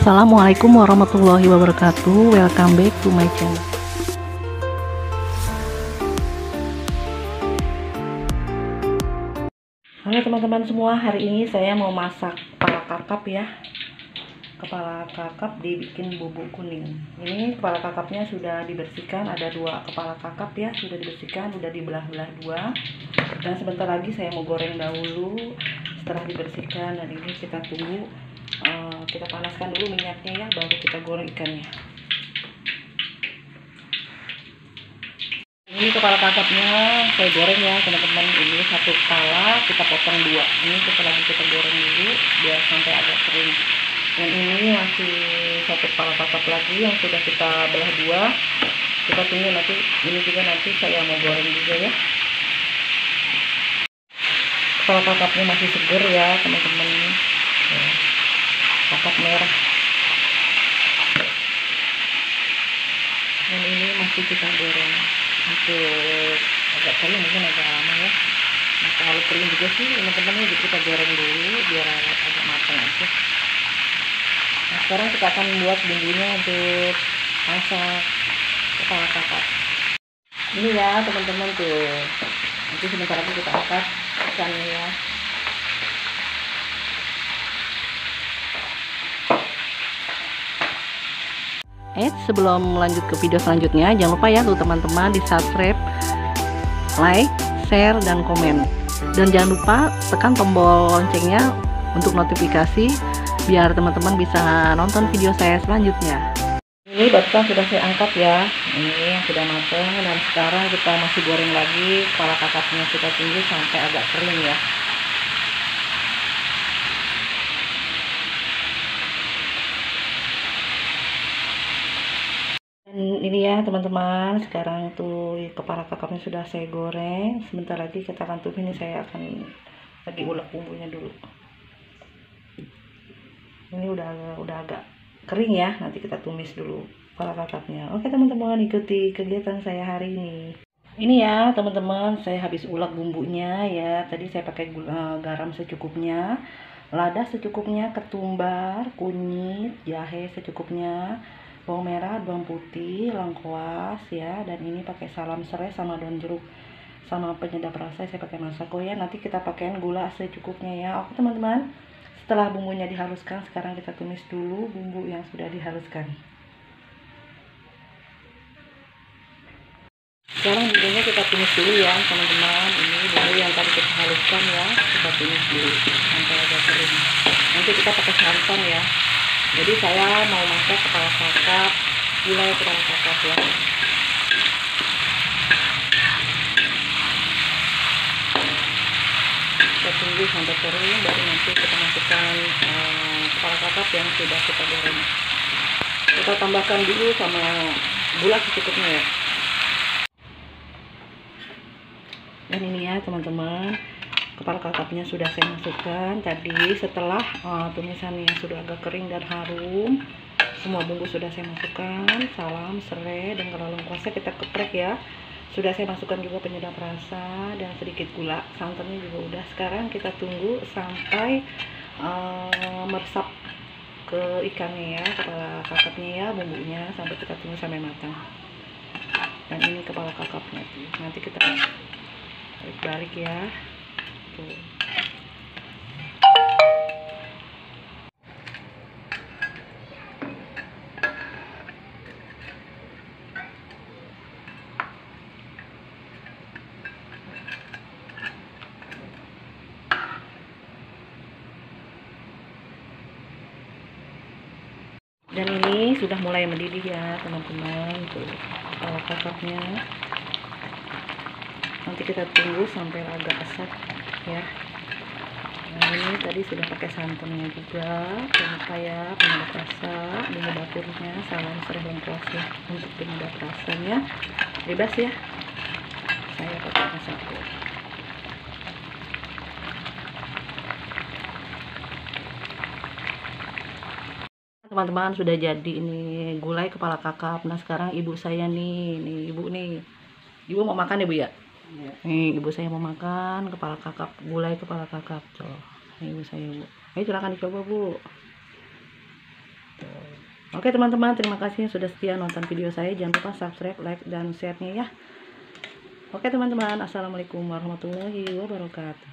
Assalamualaikum warahmatullahi wabarakatuh. Welcome back to my channel. Halo teman-teman semua, hari ini saya mau masak kepala kakap ya. Kepala kakap dibikin bubuk kuning. Ini kepala kakapnya sudah dibersihkan, ada 2 kepala kakap ya, sudah dibersihkan, sudah dibelah-belah 2. Dan sebentar lagi saya mau goreng dahulu. Setelah dibersihkan, dan ini kita tunggu, kita panaskan dulu minyaknya ya, baru kita goreng ikannya. Ini kepala kakapnya saya goreng ya teman-teman. Ini 1 kepala kita potong 2. Ini kita goreng dulu biar sampai agak kering. Dan ini masih 1 kepala kakap lagi yang sudah kita belah 2. Kita tunggu nanti, ini juga nanti saya mau goreng juga ya. Kepala kakapnya masih seger ya teman-teman. Kakap merah. Dan ini masih kita goreng untuk agak kering, mungkin agak lama ya. Nah, kalau kering juga sih teman-teman, ini kita goreng dulu biar agak matang aja. Nah, sekarang kita akan membuat bumbunya untuk masak kepala kakap. Ini ya teman-teman tuh. Nanti sebentar lagi kita angkat ikannya ya. Sebelum lanjut ke video selanjutnya, jangan lupa ya tuh teman-teman di subscribe, like, share, dan komen. Dan jangan lupa tekan tombol loncengnya untuk notifikasi biar teman-teman bisa nonton video saya selanjutnya. Ini barusan sudah saya angkat ya, ini yang sudah matang. Dan sekarang kita masih goreng lagi kepala kakapnya, kita tunggu sampai agak kering ya. Dan ini ya teman-teman, sekarang tuh kepala kakapnya sudah saya goreng. Sebentar lagi kita akan tumis. Ini saya akan lagi ulek bumbunya dulu. Ini udah agak kering ya, nanti kita tumis dulu kepala kakapnya. Oke teman-teman, ikuti kegiatan saya hari ini. Ini ya teman-teman, saya habis ulek bumbunya ya. Tadi saya pakai garam secukupnya, lada secukupnya, ketumbar, kunyit, jahe secukupnya, bawang merah, bawang putih, lengkuas ya. Dan ini pakai salam serai sama daun jeruk sama penyedap rasa, saya pakai masako ya. Nanti kita pakaiin gula secukupnya ya. Oke teman-teman, setelah bumbunya dihaluskan, sekarang kita tumis dulu bumbu yang sudah dihaluskan. Sekarang bumbunya kita tumis dulu ya teman-teman. Ini bumbu yang tadi kita haluskan ya, kita tumis dulu sampai agak kering. Nanti kita pakai santan ya. Jadi saya mau masak kepala kakap, gulai kepala kakap ya. Kita tunggu sampai kering, baru nanti kita masukkan kepala kakap yang sudah kita goreng. Kita tambahkan dulu sama gula secukupnya ya. Dan ini ya teman-teman, kepala kakapnya sudah saya masukkan tadi setelah tumisannya sudah agak kering dan harum. Semua bumbu sudah saya masukkan, salam serai dan kalau lengkuasnya kita geprek ya. Sudah saya masukkan juga penyedap rasa dan sedikit gula, santannya juga udah. Sekarang kita tunggu sampai meresap ke ikannya ya, kepala kakapnya ya, bumbunya, sampai kita tunggu sampai matang. Dan ini kepala kakapnya tuh, nanti kita balik ya. Tuh. Dan ini sudah mulai mendidih ya teman-teman, tuh kepala kakapnya. Nanti kita tunggu sampai agak asap ya. Nah ini tadi sudah pakai santannya juga, jangan lupa ya penyedap rasa, bumbu dapurnya, salam serai lengkuas ya. Untuk penyedap rasanya bebas ya, saya pakai masako. Teman-teman, sudah jadi ini gulai kepala kakap. Nah sekarang ibu saya nih ibu mau makan ya bu ya. Nih ibu saya mau makan kepala kakap, gulai kepala kakap tuh. Nih ibu saya bu, ayo silakan dicoba bu. Tuh. Oke teman-teman, terima kasih sudah setia nonton video saya. Jangan lupa subscribe, like, dan share-nya ya. Oke teman-teman, assalamualaikum warahmatullahi wabarakatuh.